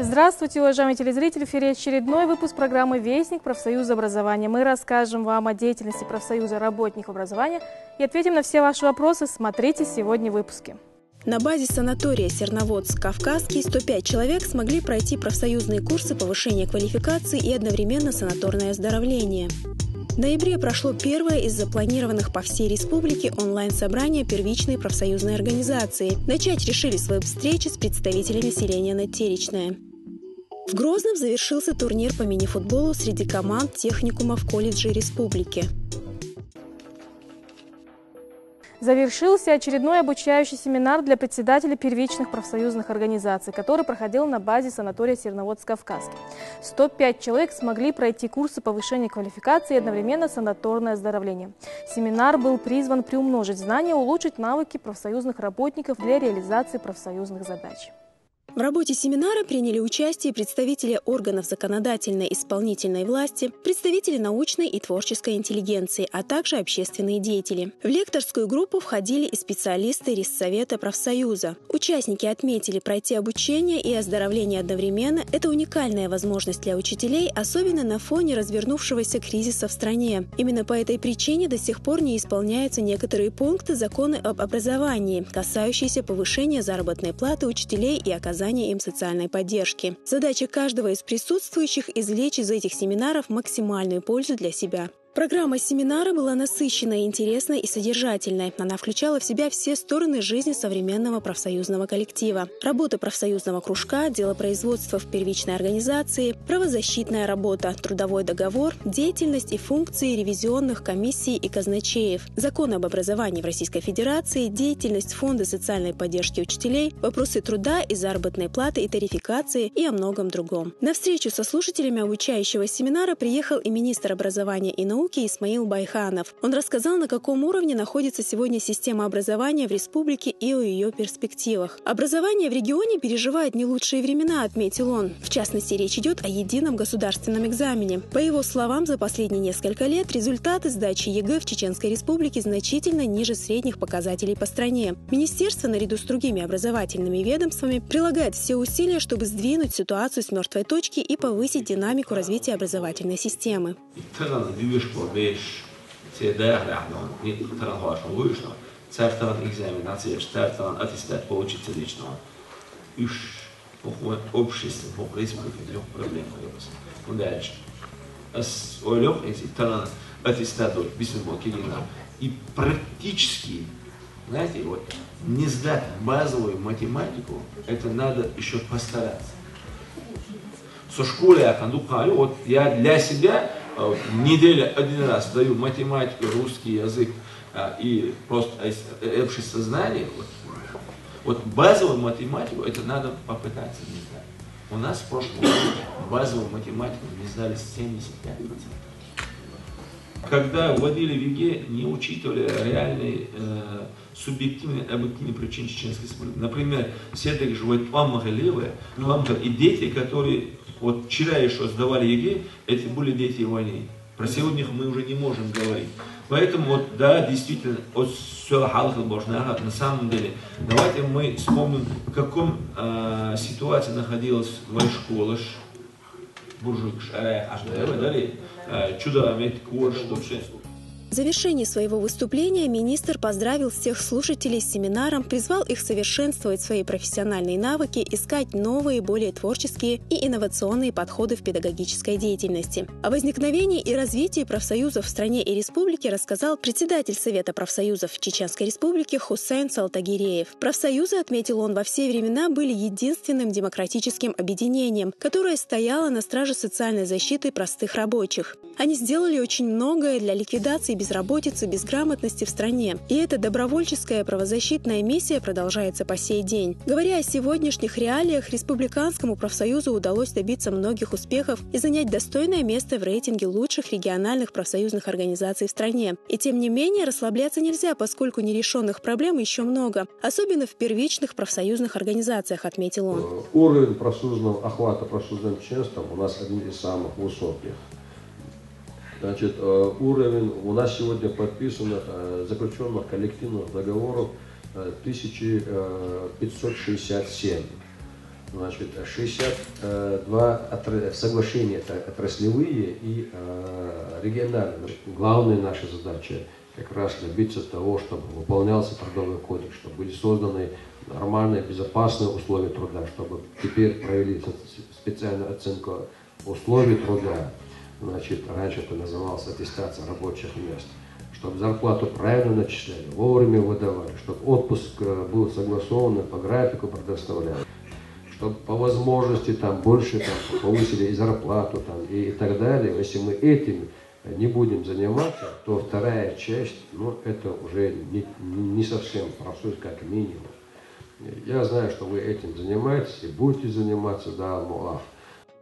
Здравствуйте, уважаемые телезрители! В эфире очередной выпуск программы «Вестник профсоюза образования». Мы расскажем вам о деятельности профсоюза работников образования и ответим на все ваши вопросы. Смотрите сегодня в выпуске. На базе санатория Серноводск-Кавказский 105 человек смогли пройти профсоюзные курсы повышения квалификации и одновременно санаторное оздоровление. В ноябре прошло первое из запланированных по всей республике онлайн-собрания первичной профсоюзной организации. Начать решили свои встречи с представителями селения Надтеречное. В Грозном завершился турнир по мини-футболу среди команд техникумов колледжей республики. Завершился очередной обучающий семинар для председателей первичных профсоюзных организаций, который проходил на базе санатория Серноводск-Кавказский. 105 человек смогли пройти курсы повышения квалификации и одновременно санаторное оздоровление. Семинар был призван приумножить знания, улучшить навыки профсоюзных работников для реализации профсоюзных задач. В работе семинара приняли участие представители органов законодательной и исполнительной власти, представители научной и творческой интеллигенции, а также общественные деятели. В лекторскую группу входили и специалисты Риссовета профсоюза. Участники отметили, пройти обучение и оздоровление одновременно – это уникальная возможность для учителей, особенно на фоне развернувшегося кризиса в стране. Именно по этой причине до сих пор не исполняются некоторые пункты закона об образовании, касающиеся повышения заработной платы учителей и оказания им социальной поддержки. Задача каждого из присутствующих – извлечь из этих семинаров максимальную пользу для себя. Программа семинара была насыщенной, интересной и содержательной. Она включала в себя все стороны жизни современного профсоюзного коллектива. Работа профсоюзного кружка, дело производства в первичной организации, правозащитная работа, трудовой договор, деятельность и функции ревизионных комиссий и казначеев, закон об образовании в Российской Федерации, деятельность Фонда социальной поддержки учителей, вопросы труда и заработной платы и тарификации и о многом другом. На встречу со слушателями обучающего семинара приехал и министр образования и науки Исмаил Байханов. Он рассказал, на каком уровне находится сегодня система образования в республике и о ее перспективах. Образование в регионе переживает не лучшие времена, отметил он. В частности, речь идет о едином государственном экзамене. По его словам, за последние несколько лет результаты сдачи ЕГЭ в Чеченской республике значительно ниже средних показателей по стране. Министерство, наряду с другими образовательными ведомствами, прилагает все усилия, чтобы сдвинуть ситуацию с мертвой точки и повысить динамику развития образовательной системы. És dajahrahnom некоторым важным вышло, царствован экзаменация, царствован аттестат получится лично. Уж общество, по республике, трех проблем появилось. Ну дальше. Олег, если таран аттестат бессмертного кирина, и практически, знаете, вот не сдать базовую математику, это надо еще постараться. Со школы я кондукаю, вот я для себя неделю один раз даю математику, русский язык и просто общество знаний. Вот базовую математику это надо попытаться не знать. У нас в прошлом году базовую математику не сдали 75%. Когда вводили в ЕГЭ, не учитывали реальные субъективные и объективные причины Чеченской республики. Например, все так живут левые, и дети, которые вот вчера еще сдавали ЕГЭ, это были дети войны. Про сегодня мы уже не можем говорить. Поэтому вот да, действительно, на самом деле, давайте мы вспомним, в каком ситуации находилась ваша школа, чудо иметь курс, В завершении своего выступления министр поздравил всех слушателей с семинаром, призвал их совершенствовать свои профессиональные навыки, искать новые, более творческие и инновационные подходы в педагогической деятельности. О возникновении и развитии профсоюзов в стране и республике рассказал председатель Совета профсоюзов в Чеченской республике Хусейн Салтагиреев. Профсоюзы, отметил он, во все времена были единственным демократическим объединением, которое стояло на страже социальной защиты простых рабочих. Они сделали очень многое для ликвидации безработицы, безграмотности в стране. И эта добровольческая правозащитная миссия продолжается по сей день. Говоря о сегодняшних реалиях, Республиканскому профсоюзу удалось добиться многих успехов и занять достойное место в рейтинге лучших региональных профсоюзных организаций в стране. И тем не менее расслабляться нельзя, поскольку нерешенных проблем еще много, особенно в первичных профсоюзных организациях, отметил он. Уровень профсоюзного охвата профсоюзным членством у нас один из самых высоких. Значит, уровень у нас сегодня подписано заключенных коллективных договоров 1567. Значит, 62 соглашения, это отраслевые и региональные. Главная наша задача как раз добиться того, чтобы выполнялся трудовой кодекс, чтобы были созданы нормальные, безопасные условия труда, чтобы теперь провели специальную оценку условий труда. Значит, раньше это называлось аттестация рабочих мест. Чтобы зарплату правильно начисляли, вовремя выдавали, чтобы отпуск был согласован, по графику предоставляли, чтобы по возможности там больше там, повысили и зарплату там, и так далее. Если мы этим не будем заниматься, то вторая часть, ну, это уже не совсем профсоюз, как минимум. Я знаю, что вы этим занимаетесь и будете заниматься, да, Аллах.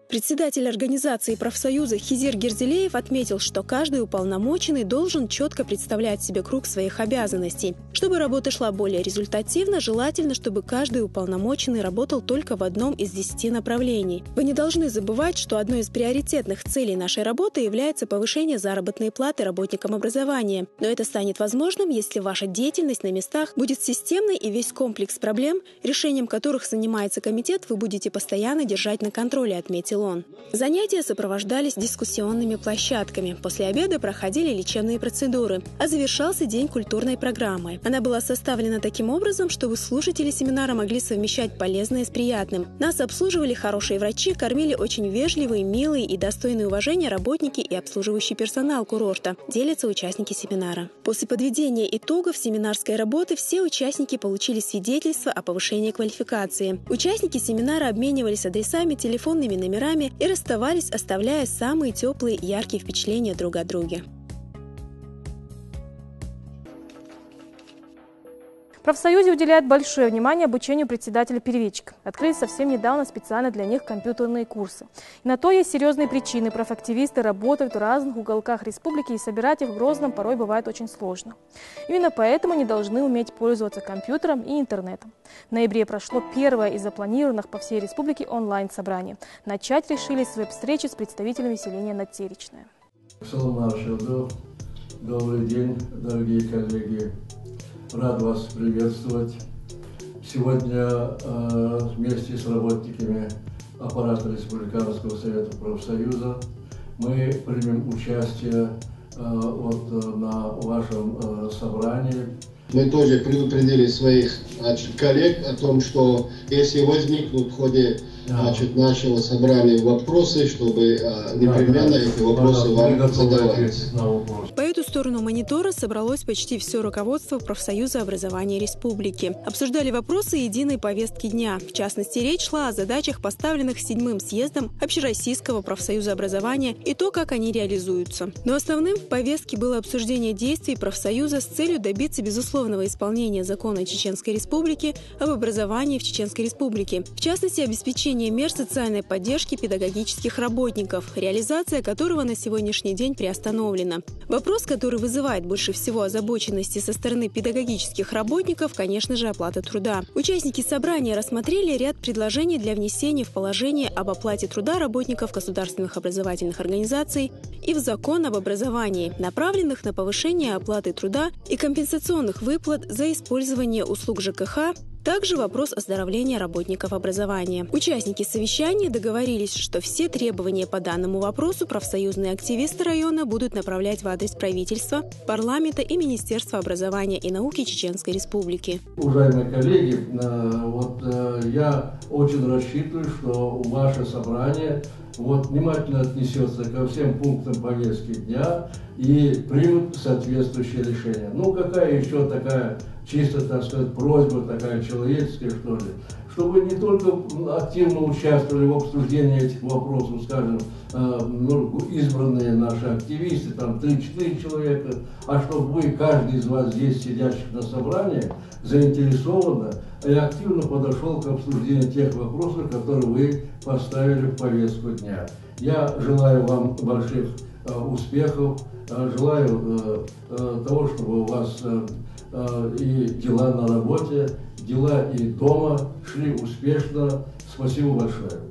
Председатель организации профсоюза Хизир Герзелеев отметил, что каждый уполномоченный должен четко представлять себе круг своих обязанностей. Чтобы работа шла более результативно, желательно, чтобы каждый уполномоченный работал только в одном из 10 направлений. Вы не должны забывать, что одной из приоритетных целей нашей работы является повышение заработной платы работникам образования. Но это станет возможным, если ваша деятельность на местах будет системной и весь комплекс проблем, решением которых занимается комитет, вы будете постоянно держать на контроле, отметил он. Занятия сопровождались дискуссионными площадками. После обеда проходили лечебные процедуры, а завершался день культурной программы. Она была составлена таким образом, чтобы слушатели семинара могли совмещать полезное с приятным. Нас обслуживали хорошие врачи, кормили очень вежливые, милые и достойные уважения работники и обслуживающий персонал курорта, делятся участники семинара. После подведения итогов семинарской работы все участники получили свидетельство о повышении квалификации. Участники семинара обменивались адресами, телефонными номерами и расставались, оставляя самые теплые и яркие впечатления друг о друге. Профсоюзе уделяют большое внимание обучению председателя-первичек. Открыли совсем недавно специально для них компьютерные курсы. И на то есть серьезные причины. Профактивисты работают в разных уголках республики, и собирать их в Грозном порой бывает очень сложно. Именно поэтому они должны уметь пользоваться компьютером и интернетом. В ноябре прошло первое из запланированных по всей республике онлайн-собраний. Начать решили с веб-встречи с представителями селения Надтеречное. Добрый день, дорогие коллеги. Рад вас приветствовать. Сегодня вместе с работниками аппарата Республиканского совета профсоюза мы примем участие на вашем собрании. Мы тоже предупредили своих коллег о том, что если возникнут в ходе нашего собрания вопросы, чтобы непременно эти вопросы вам задавались. По эту сторону монитора собралось почти все руководство профсоюза образования республики. Обсуждали вопросы единой повестки дня. В частности, речь шла о задачах, поставленных 7-м съездом Общероссийского профсоюза образования и то, как они реализуются. Но основным в повестке было обсуждение действий профсоюза с целью добиться безусловного исполнения закона Чеченской Республики об образовании в Чеченской Республике. В частности, обеспечение мер социальной поддержки педагогических работников, реализация которого на сегодняшний день приостановлена. Вопрос, который вызывает больше всего озабоченности со стороны педагогических работников, конечно же, оплата труда. Участники собрания рассмотрели ряд предложений для внесения в положение об оплате труда работников государственных образовательных организаций и в закон об образовании, направленных на повышение оплаты труда и компенсационных выплат за использование услуг ЖКХ, также вопрос оздоровления работников образования. Участники совещания договорились, что все требования по данному вопросу профсоюзные активисты района будут направлять в адрес правительства, парламента и Министерства образования и науки Чеченской Республики. Уважаемые коллеги, я очень рассчитываю, что ваше собрание внимательно отнесется ко всем пунктам повестки дня и примут соответствующие решения. Какая еще такая чисто, так сказать, просьба такая человеческая, что ли, чтобы не только активно участвовали в обсуждении этих вопросов, скажем, избранные наши активисты, там 3-4 человека, а чтобы вы, каждый из вас здесь сидящих на собрании, заинтересованно и активно подошел к обсуждению тех вопросов, которые вы поставили в повестку дня. Я желаю вам больших успехов, желаю того, чтобы у вас и дела на работе, дела и дома шли успешно. Спасибо большое.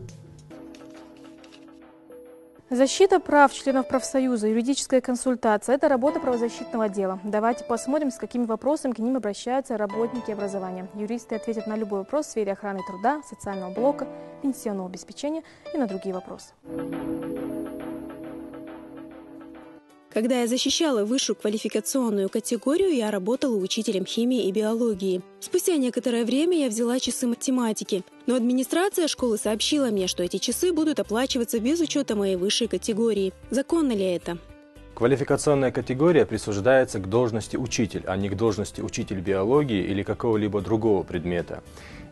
Защита прав членов профсоюза, юридическая консультация – это работа правозащитного отдела. Давайте посмотрим, с какими вопросами к ним обращаются работники образования. Юристы ответят на любой вопрос в сфере охраны труда, социального блока, пенсионного обеспечения и на другие вопросы. Когда я защищала высшую квалификационную категорию, я работала учителем химии и биологии. Спустя некоторое время я взяла часы математики. Но администрация школы сообщила мне, что эти часы будут оплачиваться без учета моей высшей категории. Законно ли это? Квалификационная категория присуждается к должности учитель, а не к должности учитель биологии или какого-либо другого предмета.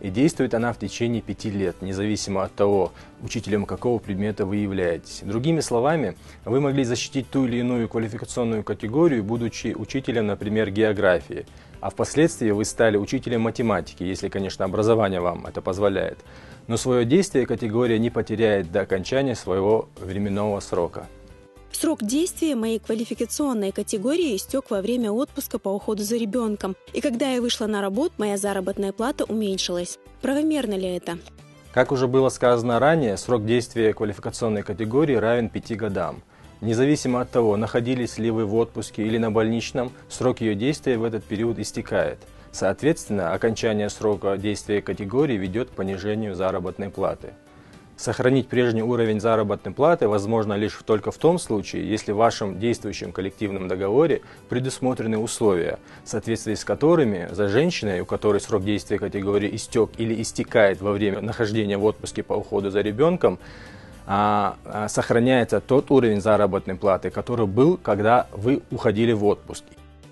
И действует она в течение 5 лет, независимо от того, учителем какого предмета вы являетесь. Другими словами, вы могли защитить ту или иную квалификационную категорию, будучи учителем, например, географии, а впоследствии вы стали учителем математики, если, конечно, образование вам это позволяет. Но свое действие категория не потеряет до окончания своего временного срока. Срок действия моей квалификационной категории истек во время отпуска по уходу за ребенком. И когда я вышла на работу, моя заработная плата уменьшилась. Правомерно ли это? Как уже было сказано ранее, срок действия квалификационной категории равен 5 годам. Независимо от того, находились ли вы в отпуске или на больничном, срок ее действия в этот период истекает. Соответственно, окончание срока действия категории ведет к понижению заработной платы. Сохранить прежний уровень заработной платы возможно лишь только в том случае, если в вашем действующем коллективном договоре предусмотрены условия, в соответствии с которыми за женщиной, у которой срок действия категории истек или истекает во время нахождения в отпуске по уходу за ребенком, сохраняется тот уровень заработной платы, который был, когда вы уходили в отпуск.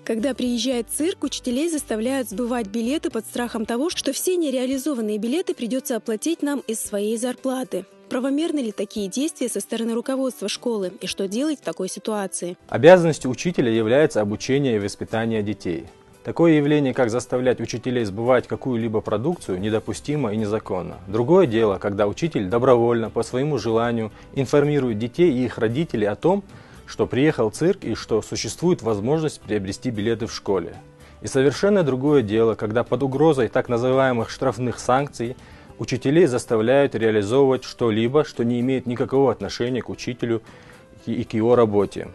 Когда приезжает цирк, учителей заставляют сбывать билеты под страхом того, что все нереализованные билеты придется оплатить нам из своей зарплаты. Правомерны ли такие действия со стороны руководства школы и что делать в такой ситуации? Обязанностью учителя является обучение и воспитание детей. Такое явление, как заставлять учителей сбывать какую-либо продукцию, недопустимо и незаконно. Другое дело, когда учитель добровольно, по своему желанию, информирует детей и их родителей о том, что приехал цирк и что существует возможность приобрести билеты в школе. И совершенно другое дело, когда под угрозой так называемых штрафных санкций учителей заставляют реализовывать что-либо, что не имеет никакого отношения к учителю и к его работе.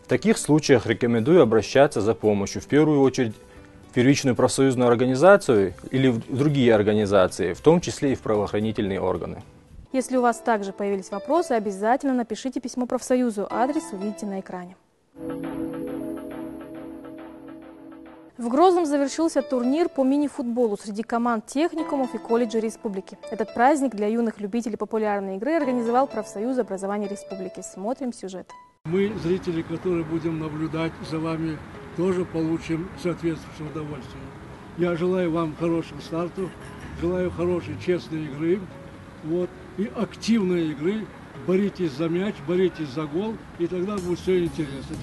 В таких случаях рекомендую обращаться за помощью в первую очередь в первичную профсоюзную организацию или в другие организации, в том числе и в правоохранительные органы. Если у вас также появились вопросы, обязательно напишите письмо профсоюзу. Адрес увидите на экране. В Грозном завершился турнир по мини-футболу среди команд техникумов и колледжей республики. Этот праздник для юных любителей популярной игры организовал профсоюз образования республики. Смотрим сюжет. Мы, зрители, которые будем наблюдать за вами, тоже получим соответствующее удовольствие. Я желаю вам хороших стартов, желаю хорошей, честной игры. И активной игры, боритесь за мяч, боритесь за гол, и тогда будет все интересно.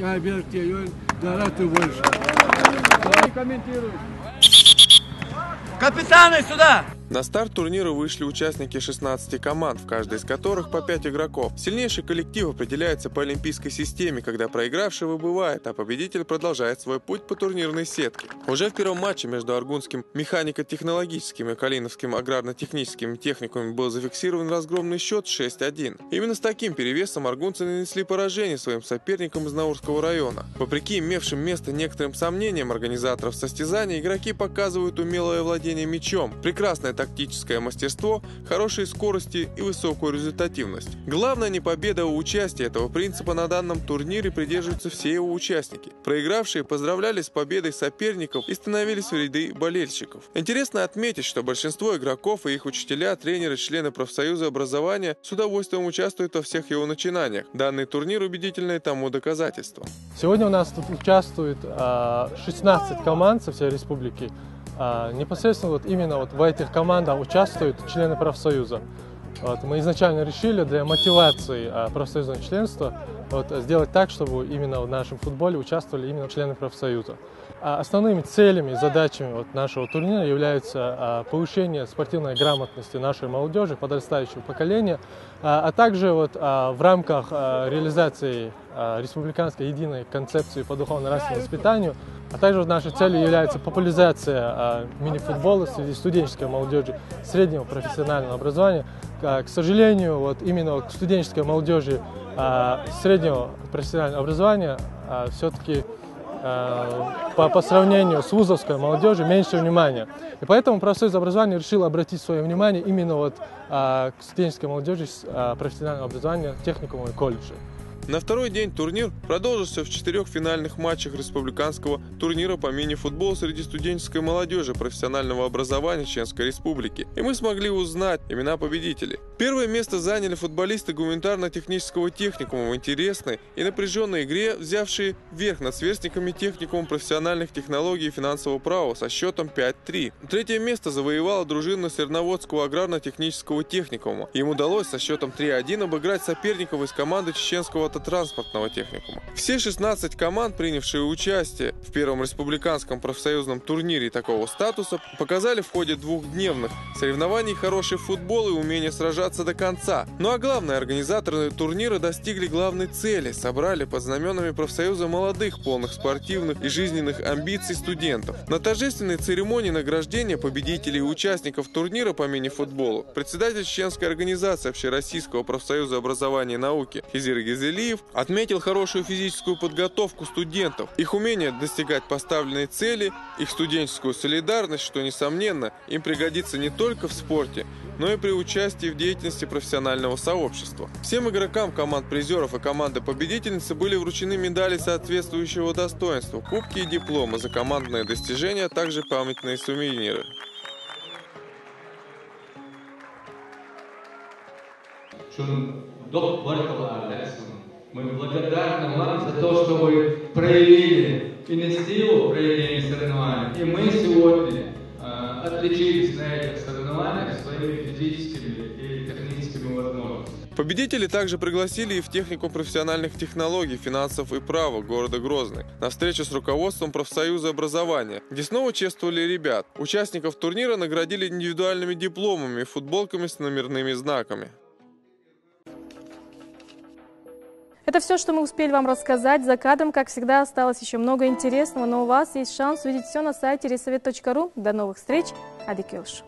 Капитаны, сюда! На старт турнира вышли участники 16 команд, в каждой из которых по 5 игроков. Сильнейший коллектив определяется по олимпийской системе, когда проигравший выбывает, а победитель продолжает свой путь по турнирной сетке. Уже в первом матче между Аргунским механико-технологическим и Калиновским аграрно-техническим техникумами был зафиксирован разгромный счет 6-1. Именно с таким перевесом аргунцы нанесли поражение своим соперникам из Наурского района. Вопреки имевшим место некоторым сомнениям организаторов состязания, игроки показывают умелое владение мячом, прекрасное тактическое мастерство, хорошие скорости и высокую результативность. Главное не победа, а участие. Этого принципа на данном турнире придерживаются все его участники. Проигравшие поздравляли с победой соперников и становились в ряды болельщиков. Интересно отметить, что большинство игроков и их учителя, тренеры, члены профсоюза образования с удовольствием участвуют во всех его начинаниях. Данный турнир убедительное тому доказательство. Сегодня у нас тут участвует 16 команд со всей республики. Непосредственно именно в этих командах участвуют члены профсоюза. Мы изначально решили для мотивации профсоюзного членства сделать так, чтобы именно в нашем футболе участвовали именно члены профсоюза. Основными целями и задачами нашего турнира являются повышение спортивной грамотности нашей молодежи, подрастающего поколения, а также в рамках реализации республиканской единой концепции по духовно-нравственному воспитанию, а также нашей целью является популяризация мини-футбола среди студенческой молодежи среднего профессионального образования. К сожалению, именно к студенческой молодежи среднего профессионального образования все-таки по сравнению с вузовской молодежью меньше внимания. И поэтому профсоюз образования решил обратить свое внимание именно к студенческой молодежи с профессионального образования, техникума и колледжа. На второй день турнир продолжился в 4 финальных матчах республиканского турнира по мини-футболу среди студенческой молодежи профессионального образования Чеченской Республики. И мы смогли узнать имена победителей. Первое место заняли футболисты гуманитарно-технического техникума в интересной и напряженной игре, взявшие верх над сверстниками техникума профессиональных технологий и финансового права со счетом 5-3. Третье место завоевала дружина Серноводского аграрно-технического техникума. Им удалось со счетом 3-1 обыграть соперников из команды Чеченского транспортного техникума. Все 16 команд, принявшие участие в первом республиканском профсоюзном турнире такого статуса, показали в ходе двухдневных соревнований хороший футбол и умение сражаться до конца. Ну а главное, организаторы турнира достигли главной цели – собрали под знаменами профсоюза молодых, полных спортивных и жизненных амбиций студентов. На торжественной церемонии награждения победителей и участников турнира по мини-футболу председатель чеченской организации Общероссийского профсоюза образования и науки Хизир Гизелиев отметил хорошую физическую подготовку студентов, их умение достигать поставленной цели, их студенческую солидарность, что, несомненно, им пригодится не только в спорте, но и при участии в деятельности профессионального сообщества. Всем игрокам команд призеров и команды победительницы были вручены медали соответствующего достоинства, кубки и дипломы за командные достижения, а также памятные сувениры. Мы благодарны вам за то, что вы проявили инициативу проведения соревнований. И мы сегодня отличились на этих соревнованиях своими физическими и техническими возможностями. Победители также пригласили и в техникум профессиональных технологий, финансов и права города Грозный на встречу с руководством профсоюза образования, где снова чествовали ребят. Участников турнира наградили индивидуальными дипломами и футболками с номерными знаками. Это все, что мы успели вам рассказать. За кадром, как всегда, осталось еще много интересного, но у вас есть шанс увидеть все на сайте resavет.ru. До новых встреч. Адикелш.